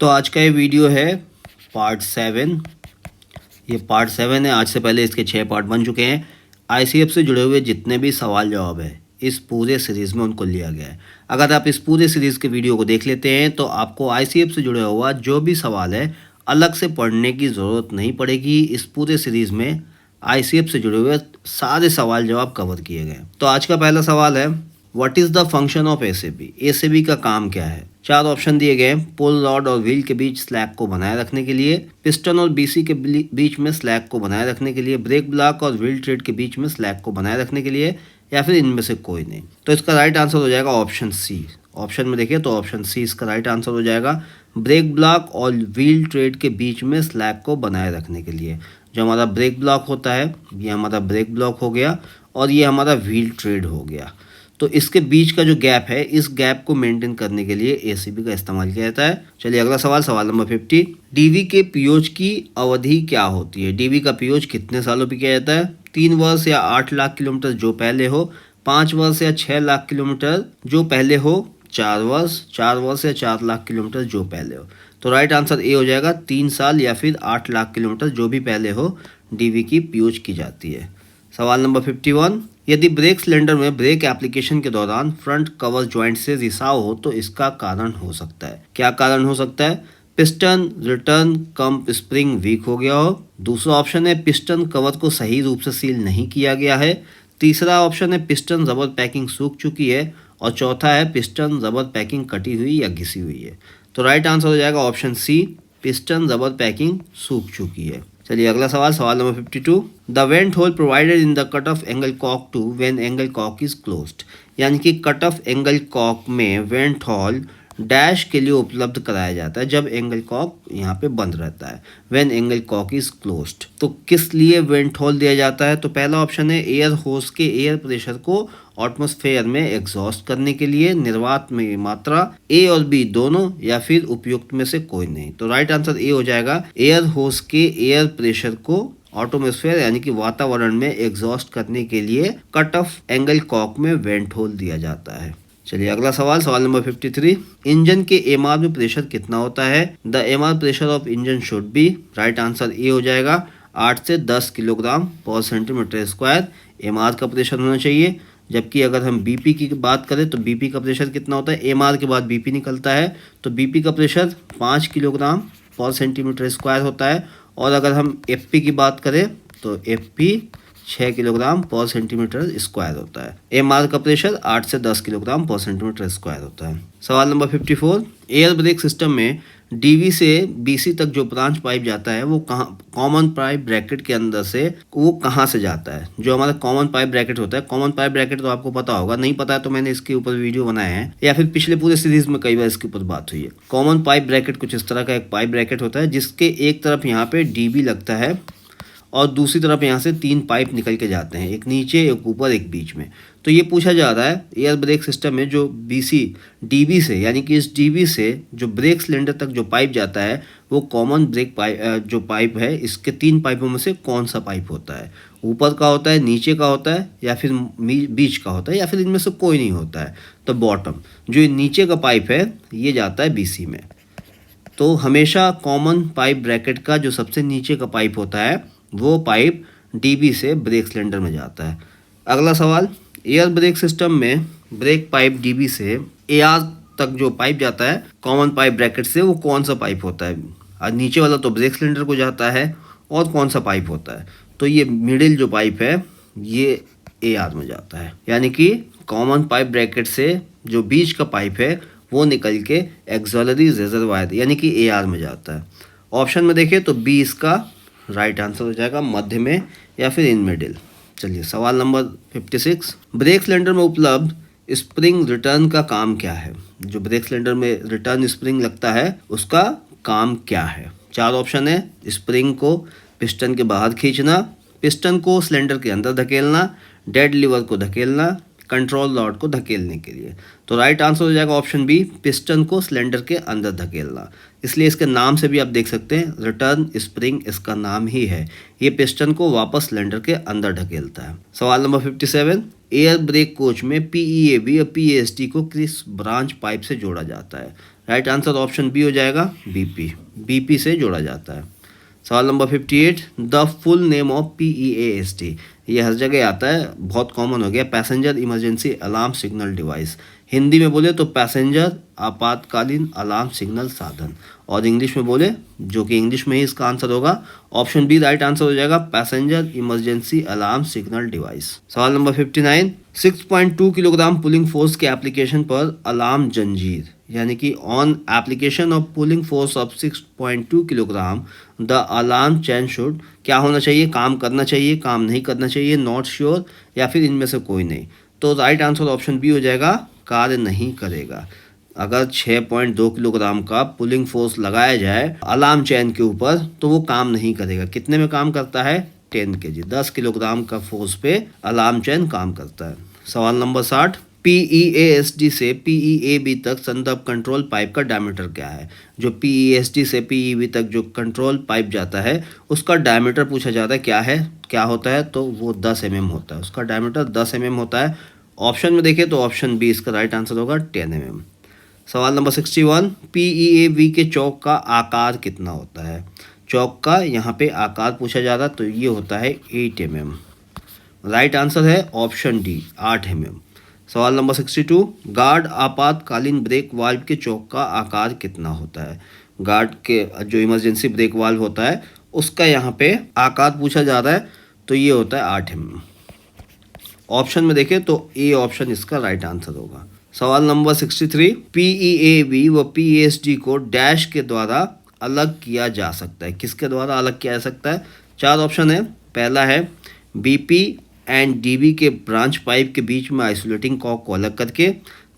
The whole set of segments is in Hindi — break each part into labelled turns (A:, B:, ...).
A: तो आज का ये वीडियो है पार्ट 7। ये पार्ट 7 है। आज से पहले इसके 6 पार्ट बन चुके हैं। आईसीएफ से जुड़े हुए जितने भी सवाल जवाब है इस पूरे सीरीज़ में उनको लिया गया है। अगर आप इस पूरे सीरीज़ के वीडियो को देख लेते हैं तो आपको आईसीएफ से जुड़ा हुआ जो भी सवाल है अलग से पढ़ने की ज़रूरत नहीं पड़ेगी। इस पूरे सीरीज़ में आईसीएफ से जुड़े हुए सारे सवाल जवाब कवर किए गए। तो आज का पहला सवाल है, what is the function of ACB? ACB का काम क्या है? 4 ऑप्शन दिए गए हैं। पुल रॉड और व्हील के बीच स्लैग को बनाए रखने के लिए, पिस्टन और बीसी के बीच में स्लैग को बनाए रखने के लिए, ब्रेक ब्लॉक और व्हील ट्रेड के बीच में स्लैग को बनाए रखने के लिए, या फिर इनमें से कोई नहीं। तो इसका राइट आंसर हो जाएगा ऑप्शन सी। ऑप्शन में देखिए तो ऑप्शन सी इसका राइट आंसर हो जाएगा। ब्रेक ब्लॉक और व्हील ट्रेड के बीच में स्लैग को बनाए रखने के लिए। जो हमारा ब्रेक ब्लॉक होता है ये हमारा ब्रेक ब्लॉक हो गया और ये हमारा व्हील ट्रेड हो गया। तो इसके बीच का जो गैप है इस गैप को मेंटेन करने के लिए एसीबी का इस्तेमाल किया जाता है। चलिए अगला सवाल, सवाल नंबर 50। डीवी के पीओज की अवधि क्या होती है? डीवी का पीओज कितने सालों पे किया जाता है? 3 वर्ष या 8 लाख किलोमीटर जो पहले हो, 5 वर्ष या 6 लाख किलोमीटर जो पहले हो, 4 वर्ष या 4 लाख किलोमीटर जो पहले हो। तो राइट आंसर ए हो जाएगा, 3 साल या फिर 8 लाख किलोमीटर जो भी पहले हो डीवी की पीओज की जाती है। सवाल नंबर 51। यदि ब्रेक सिलेंडर में ब्रेक एप्लीकेशन के दौरान फ्रंट कवर जॉइंट से रिसाव हो तो इसका कारण हो सकता है। क्या कारण हो सकता है? पिस्टन रिटर्न कम स्प्रिंग वीक हो गया हो। दूसरा ऑप्शन है पिस्टन कवर को सही रूप से सील नहीं किया गया है। तीसरा ऑप्शन है पिस्टन रबर पैकिंग सूख चुकी है। और चौथा है पिस्टन रबर पैकिंग कटी हुई या घिसी हुई है। तो राइट आंसर हो जाएगा option C, piston rubber packing सूख चुकी है। चलिए अगला सवाल, सवाल number 52। The vent hole provided in the cut off angle cock to when angle cock is closed. यानी कि कट ऑफ एंगल कॉक में वेंट होल डैश के लिए उपलब्ध कराया जाता है जब एंगल कॉक यहाँ पे बंद रहता है, when angle cock is closed. तो किस लिए वेंट होल दिया जाता है? तो पहला ऑप्शन है एयर होस के एयर प्रेशर को एटमॉस्फेयर में एग्जॉस्ट करने के लिए, निर्वात में मात्रा, ए और बी दोनों, या फिर उपयुक्त में से कोई नहीं। तो राइट आंसर ए हो जाएगा, एयर होस के एयर प्रेशर को एटमॉस्फेयर यानी कि वातावरण में एग्जॉस्ट करने के लिए कट ऑफ एंगल कॉक में वेंट होल दिया जाता है। चलिए अगला सवाल, सवाल नंबर 53। इंजन के एमआर में प्रेशर कितना होता है? The MR pressure of engine should be, right answer A हो जाएगा, 8 से 10 किलोग्राम पर सेंटीमीटर स्क्वायर एमआर का प्रेशर होना चाहिए। जबकि अगर हम बीपी की बात करें तो बीपी का प्रेशर कितना होता है? एमआर के बाद बीपी निकलता है तो बीपी का प्रेशर 5 किलोग्राम पर सेंटीमीटर स्क्वायर होता है। और अगर हम एफपी की बात करें तो एफपी 6 किलोग्राम पर सेंटीमीटर स्क्वायर होता है। एमआर का प्रेशर 8 से 10 किलोग्राम पर सेंटीमीटर स्क्वायर होता है। सवाल नंबर 54। एयर ब्रेक सिस्टम में डीवी से बीसी तक जो ब्रांच पाइप जाता है वो कहाँ, कॉमन पाइप ब्रैकेट के अंदर से वो कहाँ से जाता है? जो हमारा कॉमन पाइप ब्रैकेट होता है, कॉमन पाइप ब्रैकेट तो आपको पता होगा, नहीं पता है तो मैंने इसके ऊपर वीडियो बनाए हैं या फिर पिछले पूरे सीरीज में कई बार इसके ऊपर बात हुई है। कॉमन पाइप ब्रैकेट कुछ इस तरह का एक पाइप ब्रैकेट होता है जिसके एक तरफ यहाँ पे डीबी लगता है और दूसरी तरफ यहाँ से 3 पाइप निकल के जाते हैं, एक नीचे, एक ऊपर, एक बीच में। तो ये पूछा जा रहा है एयर ब्रेक सिस्टम में जो बीसी डीबी से यानी कि इस डीबी से जो ब्रेक सिलेंडर तक जो पाइप जाता है वो कॉमन ब्रेक पाइप जो पाइप है इसके 3 पाइपों में से कौन सा पाइप होता है? ऊपर का होता है, नीचे का होता है, या फिर बीच का होता है, या फिर इनमें से कोई नहीं होता है? तो बॉटम जो नीचे का पाइप है ये जाता है बीसी में। तो हमेशा कॉमन पाइप ब्रैकेट का जो सबसे नीचे का पाइप होता है वो पाइप डीबी से ब्रेक सिलेंडर में जाता है। अगला सवाल, एयर ब्रेक सिस्टम में ब्रेक पाइप डीबी से एआर तक जो पाइप जाता है कॉमन पाइप ब्रैकेट से वो कौन सा पाइप होता है? और नीचे वाला तो ब्रेक सिलेंडर को जाता है, और कौन सा पाइप होता है? तो ये मिडिल जो पाइप है ये एआर में जाता है। यानी कि कॉमन पाइप ब्रैकेट से जो बीच का पाइप है वो निकल के एक्सॉलरी रिजर्वायर यानी कि एआर में जाता है। ऑप्शन में देखें तो बी इसका राइट आंसर हो जाएगा, मध्य में या फिर इन मिडिल। चलिए सवाल नंबर 56। ब्रेक सिलेंडर में उपलब्ध स्प्रिंग रिटर्न का काम क्या है? जो ब्रेक सिलेंडर में रिटर्न स्प्रिंग लगता है उसका काम क्या है? 4 ऑप्शन है, स्प्रिंग को पिस्टन के बाहर खींचना, पिस्टन को सिलेंडर के अंदर धकेलना, डेड लीवर को धकेलना, कंट्रोल रॉड को धकेलने के लिए। तो राइट आंसर हो जाएगा ऑप्शन बी, पिस्टन को सिलेंडर के अंदर धकेलना। इसलिए इसके नाम से भी आप देख सकते हैं रिटर्न स्प्रिंग इसका नाम ही है। ये पिस्टन को वापस सिलेंडर के अंदर ढकेलता है। सवाल नंबर 57। एयर ब्रेक कोच में पीईएबी और पीएसटी को किस ब्रांच पाइप से जोड़ा जाता है? राइट आंसर ऑप्शन बी हो जाएगा, बीपी। बीपी से जोड़ा जाता है। सवाल number 58, the full name of PEAST। ये हर जगह आता है, बहुत कॉमन हो गया, passenger emergency alarm signal device. Hindi में बोले तो पैसेंजर आपातकालीन अलार्म सिग्नल साधन, और इंग्लिश में बोले, जो कि इंग्लिश में ही इसका आंसर होगा, ऑप्शन बी राइट आंसर हो जाएगा, passenger emergency alarm signal device. सवाल नंबर 59, 6.2 किलोग्राम पुलिंग फोर्स के एप्लीकेशन पर अलार्म जंजीर, यानी कि on application of pulling force of 6.2 kilogram the alarm chain should, क्या होना चाहिए, काम करना चाहिए, काम नहीं करना चाहिए, नॉट श्योर, या फिर इनमें से कोई नहीं। तो राइट आंसर ऑप्शन बी हो जाएगा, कार्य नहीं करेगा। अगर 6.2 किलोग्राम का पुलिंग फोर्स लगाया जाए अलार्म चैन के ऊपर तो वो काम नहीं करेगा। कितने में काम करता है, 10 kg, 10 किलोग्राम का फोर्स पे अलार्म चैन काम करता है। सवाल नंबर 60, PEASD से PEAB तक संदर्भ कंट्रोल पाइप का डायमीटर क्या है। जो PEASD से PEAB तक जो कंट्रोल पाइप जाता है उसका डायमीटर पूछा जाता है, क्या होता है, तो वो 10 mm होता है। उसका डायमीटर 10 mm होता है। ऑप्शन में देखें तो ऑप्शन बी इसका राइट आंसर होगा, 10 mm। सवाल नंबर 61, PEAB के चौक का आकार कितना होता है। चौक का यहाँ पे आकार पूछा जा रहा, तो ये होता है 8 mm। राइट आंसर है ऑप्शन डी, 8 mm। सवाल नंबर 62, गार्ड आपातकालीन ब्रेक वाल्व के चौक का आकार कितना होता है। गार्ड के जो इमरजेंसी ब्रेक वाल्व होता है उसका यहाँ पे आकार पूछा जा रहा है, तो ये होता है 8 mm। ऑप्शन में देखें तो ए ऑप्शन इसका राइट आंसर होगा। सवाल नंबर 63, PEAB व PEASD को डैश के द्वारा अलग किया जा सकता है। किसके द्वारा अलग किया जा सकता है, 4 ऑप्शन है। पहला है BP एंड DB के ब्रांच पाइप के बीच में आइसोलेटिंग कॉक को अलग करके।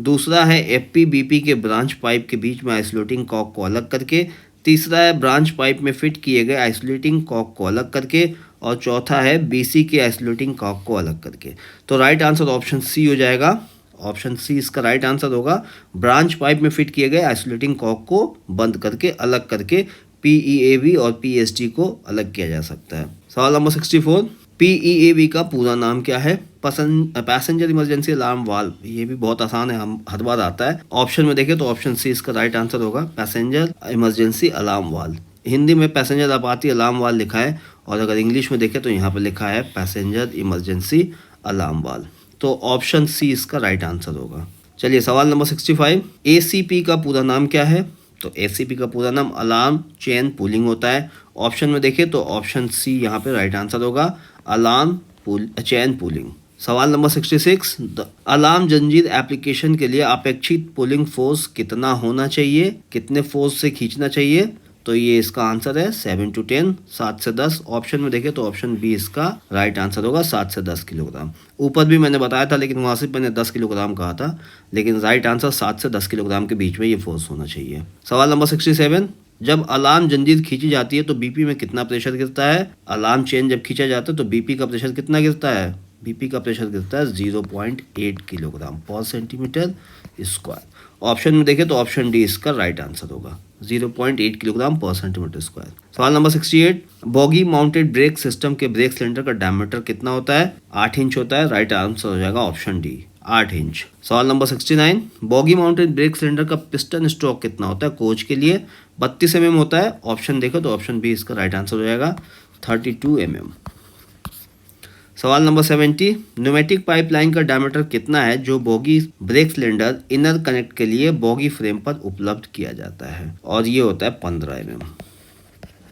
A: दूसरा है FP-BP के ब्रांच पाइप के बीच में आइसोलेटिंग कॉक को अलग करके। तीसरा है ब्रांच पाइप में फिट किए गए आइसोलेटिंग कॉक को अलग करके। और चौथा है BC के आइसोलेटिंग कॉक को अलग करके। तो राइट आंसर ऑप्शन सी हो जाएगा। ऑप्शन सी इसका राइट आंसर होगा, ब्रांच पाइप में फिट किए गए आइसोलेटिंग कॉक को बंद करके, अलग करके PEAB और PEASD को अलग किया जा सकता है। सवाल नंबर 64, PEAB का पूरा नाम क्या है। पैसेंजर इमरजेंसी अलार्म वाल्व, ये भी बहुत आसान है, हम हर बार आता है। ऑप्शन में देखें तो ऑप्शन सी इसका राइट आंसर होगा, passenger emergency alarm valve. Hindi में पैसेंजर आपाती अलार्म वाल्व लिखा है, और अगर इंग्लिश में देखें तो यहाँ पर लिखा है पैसेंजर इमरजेंसी अलार्म वाल्व। तो ऑप्शन सी इसका राइट आंसर होगा। चलिए सवाल नंबर 65, ACP का पूरा नाम क्या है। तो ACP का पूरा नाम अलार्म चेन पुलिंग होता है। ऑप्शन में देखें तो ऑप्शन सी यहाँ पे राइट आंसर होगा, अलार्म चेन पुलिंग। सवाल नंबर 66, अलार्म जंजीर एप्लीकेशन के लिए अपेक्षित पुलिंग फोर्स कितना होना चाहिए, कितने फोर्स से खींचना चाहिए। तो ये इसका आंसर है 7 to 10, 7 से 10। ऑप्शन में देखें तो ऑप्शन बी इसका राइट आंसर होगा, 7 से 10 किलोग्राम। ऊपर भी मैंने बताया था, लेकिन वहाँ से मैंने 10 किलोग्राम कहा था, लेकिन राइट आंसर 7 से 10 किलोग्राम के बीच में ये फोर्स होना चाहिए। सवाल नंबर 67, जब अलार्म जंजीर खींची जाती है तो BP में कितना प्रेशर गिरता है। अलार्म चेन जब खींचा जाता है तो BP का प्रेशर कितना गिरता है। BP का प्रेशर गिरता है 0.8 किलोग्राम पर सेंटीमीटर स्क्वायर। ऑप्शन में देखें तो ऑप्शन डी इसका राइट आंसर होगा, 0.8 किलोग्राम पर सेंटीमीटर स्क्वायर। सवाल number 68, boggy mounted brake system के ब्रेक सिलेंडर का डायमीटर कितना होता है। 8 इंच होता है। राइट आंसर हो जाएगा ऑप्शन डी, 8 इंच। सवाल number 69, boggy mounted brake cylinder का पिस्टन स्ट्रोक कितना होता है कोच के लिए। 32 mm होता है। ऑप्शन देखो तो ऑप्शन बी इसका राइट आंसर हो जाएगा, 32 mm। सवाल नंबर 70, न्यूमेटिक पाइपलाइन का डायमीटर कितना है जो boggy brake cylinder inner connect के लिए बॉगी फ्रेम पर उपलब्ध किया जाता है। और ये होता है 15 mm।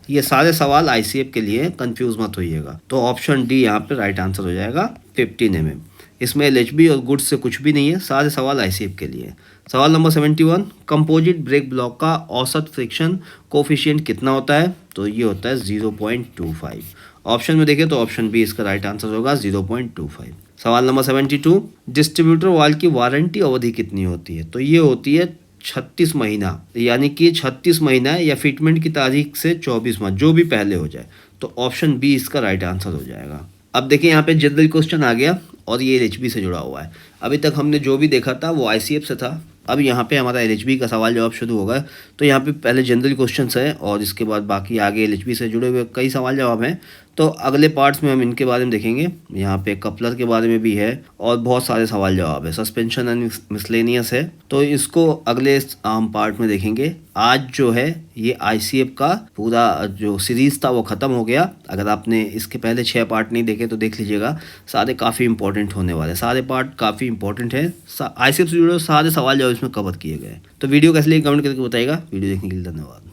A: ये सारे सवाल ICF के लिए, कंफ्यूज मत होइएगा। तो ऑप्शन डी यहाँ पे राइट आंसर हो जाएगा, 15 mm। इसमें LHB और गुड्स से कुछ भी नहीं है, सारे सवाल ICF के लिए। सवाल नंबर 71, कंपोजिट ब्रेक ब्लॉक का औसत फ्रिक्शन कोफिशिएंट कितना होता है। तो ये होता है 0.25। ऑप्शन में देखें तो ऑप्शन बी इसका राइट आंसर होगा, 0.25। सवाल नंबर 72, डिस्ट्रीब्यूटर वाल्व की वारंटी अवधि कितनी होती है। तो ये होती है 36 महीना, यानी कि 36 महीना या फिटमेंट की तारीख से 24 माह, जो भी पहले हो जाए। तो ऑप्शन बी इसका राइट आंसर हो जाएगा। अब देखिए यहाँ पे जनरल क्वेश्चन आ गया और ये LHB से जुड़ा हुआ है। अभी तक हमने जो भी देखा था वो ICF से था, अब यहाँ पे हमारा LHB का सवाल जवाब शुरू होगा। तो यहाँ पे पहले जनरल क्वेश्चंस है और इसके बाद बाकी आगे LHB से जुड़े हुए कई सवाल जवाब हैं। तो अगले पार्ट्स में हम इनके बारे में देखेंगे। यहाँ पे कपलर के बारे में भी है और बहुत सारे सवाल जवाब है। सस्पेंशन एंड मिसलेनियस है, तो इसको अगले हम पार्ट में देखेंगे। आज जो है ये ICF का पूरा जो सीरीज था वो ख़त्म हो गया। अगर आपने इसके पहले 6 पार्ट नहीं देखे तो देख लीजिएगा, सारे काफ़ी इंपॉर्टेंट होने वाले, सारे पार्ट काफ़ी इंपॉर्टेंट है। ICF से जुड़े सारे सवाल जवाब इसमें कवर किए गए। तो वीडियो कैसे लगी कमेंट करके बताइएगा। वीडियो देखने के लिए धन्यवाद।